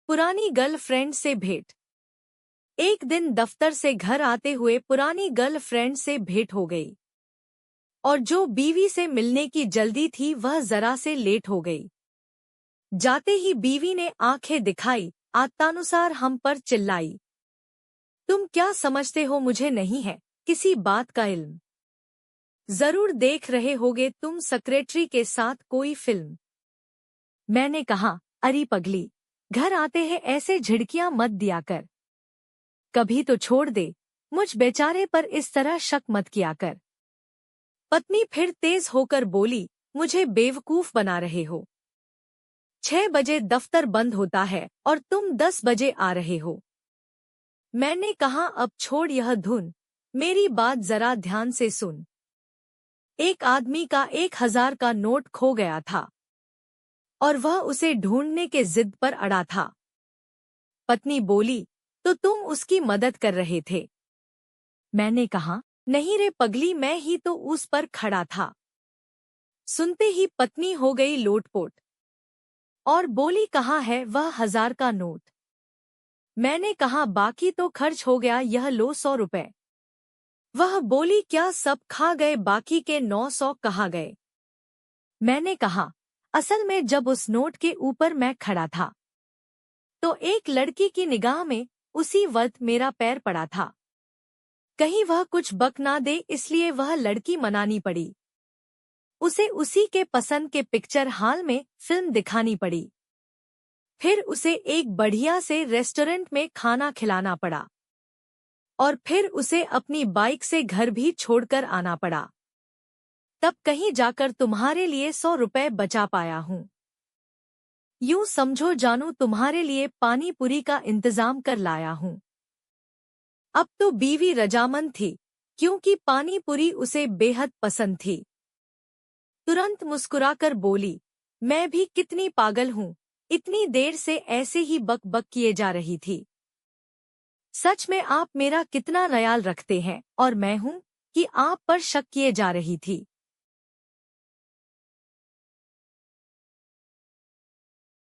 पुरानी गर्लफ्रेंड से भेंट। एक दिन दफ्तर से घर आते हुए पुरानी गर्लफ्रेंड से भेंट हो गई और जो बीवी से मिलने की जल्दी थी वह जरा से लेट हो गई। जाते ही बीवी ने आंखें दिखाई, आत्तानुसार हम पर चिल्लाई, तुम क्या समझते हो मुझे नहीं है किसी बात का इल्म। जरूर देख रहे होगे तुम सेक्रेटरी के साथ कोई फिल्म। मैंने कहा, अरे पगली, घर आते हैं ऐसे झिड़कियां मत दिया कर, कभी तो छोड़ दे, मुझ बेचारे पर इस तरह शक मत किया कर। पत्नी फिर तेज होकर बोली, मुझे बेवकूफ बना रहे हो। 6 बजे दफ्तर बंद होता है और तुम 10 बजे आ रहे हो। मैंने कहा, अब छोड़ यह धुन, मेरी बात जरा ध्यान से सुन। एक आदमी का 1000 का नोट खो गया था और वह उसे ढूंढने के जिद पर अड़ा था। पत्नी बोली, तो तुम उसकी मदद कर रहे थे। मैंने कहा, नहीं रे पगली, मैं ही तो उस पर खड़ा था। सुनते ही पत्नी हो गई लोटपोट और बोली, कहाँ है वह 1000 का नोट। मैंने कहा, बाकी तो खर्च हो गया, यह लो 100 रुपए। वह बोली, क्या सब खा गए, बाकी के 900 कहाँ गए। मैंने कहा, असल में जब उस नोट के ऊपर मैं खड़ा था तो एक लड़की की निगाह में उसी वक्त मेरा पैर पड़ा था। कहीं वह कुछ बक ना दे, इसलिए वह लड़की मनानी पड़ी। उसे उसी के पसंद के पिक्चर हॉल में फिल्म दिखानी पड़ी। फिर उसे एक बढ़िया से रेस्टोरेंट में खाना खिलाना पड़ा और फिर उसे अपनी बाइक से घर भी छोड़कर आना पड़ा। तब कहीं जाकर तुम्हारे लिए 100 रुपए बचा पाया हूँ। यूं समझो जानू, तुम्हारे लिए पानी पूरी का इंतजाम कर लाया हूँ। अब तो बीवी रजामंद थी क्योंकि पानी पूरी उसे बेहद पसंद थी। तुरंत मुस्कुराकर बोली, मैं भी कितनी पागल हूँ, इतनी देर से ऐसे ही बक बक किए जा रही थी। सच में आप मेरा कितना ख्याल रखते हैं और मैं हूँ कि आप पर शक किए जा रही थी।